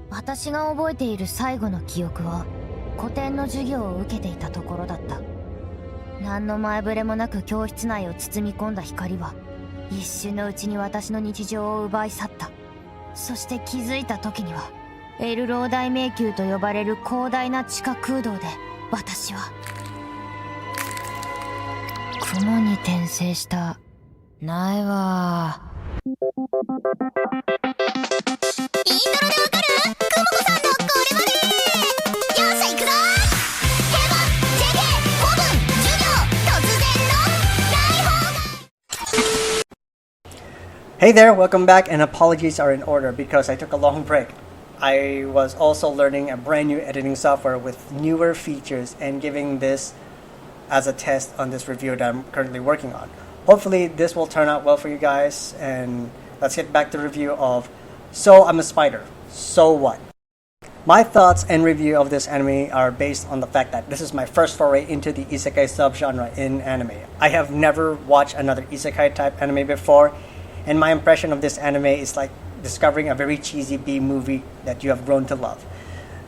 私が覚えている最後の記憶は古典の授業を受けていたところだった。何の前触れもなく教室内を包み込んだ光は一瞬のうちに私の日常を奪い去った。そして気づいた時にはエルロー大迷宮と呼ばれる広大な地下空洞で私は雲に転生した。ないわ。イントロでわかる？雲子さんのこれまで。よっしゃ行くぞ。平凡 JK 古文授業突然の大放題。 Hey there, welcome back, and apologies are in order because I took a long break. I was also learning a brand new editing software with newer features and giving this as a test on this review that I'm currently working on. Hopefully this will turn out well for you guys, and let's get back to the review of So I'm a Spider, So What? My thoughts and review of this anime are based on the fact that this is my first foray into the isekai subgenre in anime. I have never watched another isekai type anime before, and my impression of this anime is like discovering a very cheesy B movie that you have grown to love.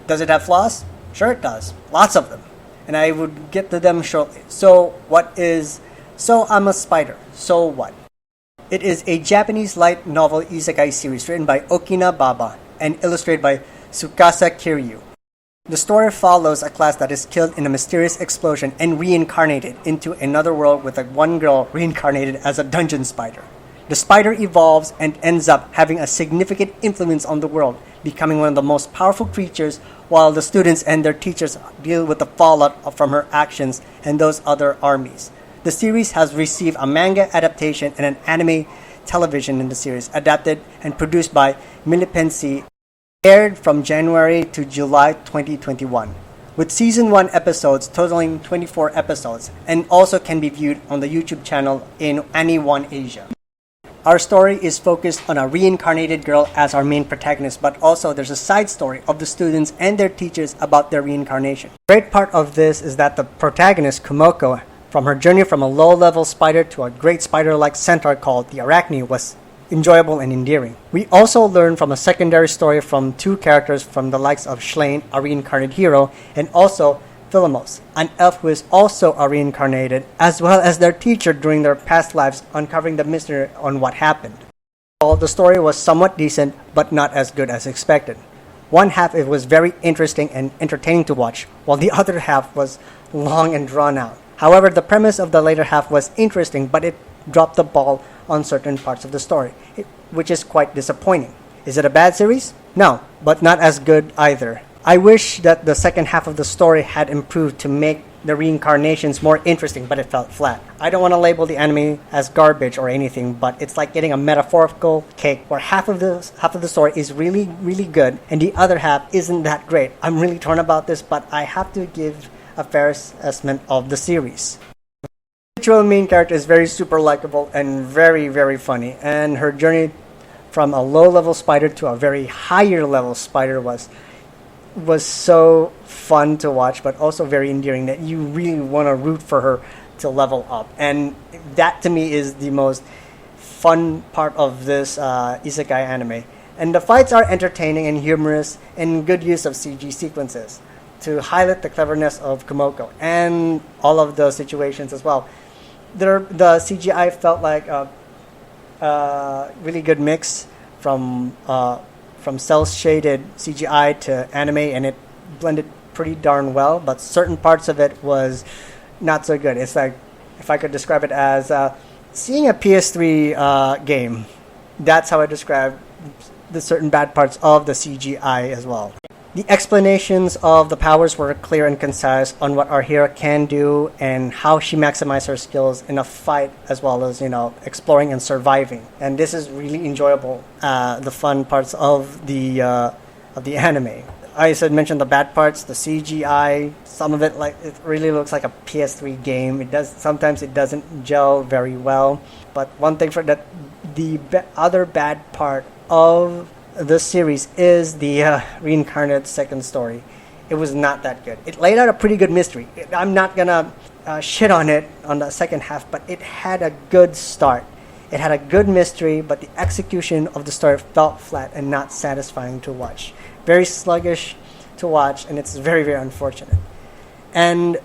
Does it have flaws? Sure it does. Lots of them. And I would get to them shortly. So what is So I'm a Spider, So What? It is a Japanese light novel isekai series written by Okina Baba and illustrated by Tsukasa Kiryu. The story follows a class that is killed in a mysterious explosion and reincarnated into another world with one girl reincarnated as a dungeon spider. The spider evolves and ends up having a significant influence on the world, becoming one of the most powerful creatures, while the students and their teachers deal with the fallout from her actions and those other armies. The series has received a manga adaptation and an anime television in the series, adapted and produced by Milipensi, aired from January to July 2021, with Season 1 episodes totaling 24 episodes, and also can be viewed on the YouTube channel in Ani1 Asia. Our story is focused on a reincarnated girl as our main protagonist, but also there's a side story of the students and their teachers about their reincarnation. A great part of this is that the protagonist, Kumoko, from her journey from a low-level spider to a great spider-like centaur called the Arachne, was enjoyable and endearing. We also learn from a secondary story from two characters from the likes of Schlain, a reincarnated hero, and also Philomos, an elf who is also a reincarnated, as well as their teacher during their past lives, uncovering the mystery on what happened. The story was somewhat decent, but not as good as expected. One half it was very interesting and entertaining to watch, while the other half was long and drawn out. However, the premise of the later half was interesting, but it dropped the ball on certain parts of the story, which is quite disappointing. Is it a bad series? No, but not as good either. I wish that the second half of the story had improved to make the reincarnations more interesting, but it felt flat. I don't want to label the anime as garbage or anything, but it's like getting a metaphorical cake where half of the story is really, really good and the other half isn't that great. I'm really torn about this, but I have to give a fair assessment of the series. The actual main character is very super likable and very, very funny, and her journey from a low-level spider to a very higher level spider was so fun to watch, but also very endearing that you really want to root for her to level up. And that to me is the most fun part of this isekai anime. And the fights are entertaining and humorous, and good use of CG sequences to highlight the cleverness of Kumoko and all of the situations as well. The CGI felt like a really good mix from cel-shaded CGI to anime, and it blended pretty darn well, but certain parts of it was not so good. It's like, if I could describe it as seeing a PS3 game. That's how I describe the certain bad parts of the CGI as well. The explanations of the powers were clear and concise on what our hero can do and how she maximizes her skills in a fight, as well as, exploring and surviving. And this is really enjoyable, the fun parts of the anime. I mentioned the bad parts, the CGI, some of it it really looks like a PS3 game. Sometimes it doesn't gel very well. But one thing the other bad part of this series is the reincarnated second story. It was not that good. It laid out a pretty good mystery. I'm not gonna shit on it on the second half, but it had a good start. It had a good mystery, but the execution of the story felt flat and not satisfying to watch. Very sluggish to watch, and it's very, very unfortunate. And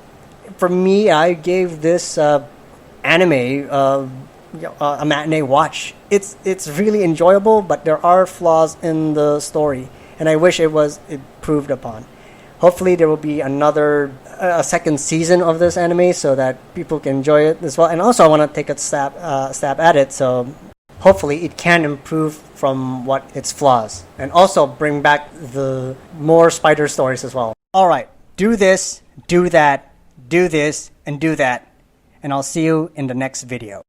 for me, I gave this anime a matinee watch. It's really enjoyable, but there are flaws in the story, and I wish it was improved upon. Hopefully, there will be a second season of this anime so that people can enjoy it as well. And also, I want to take a stab at it, so hopefully it can improve from what its flaws, and also bring back the more spider stories as well. All right, do this, do that, do this, and do that, and I'll see you in the next video.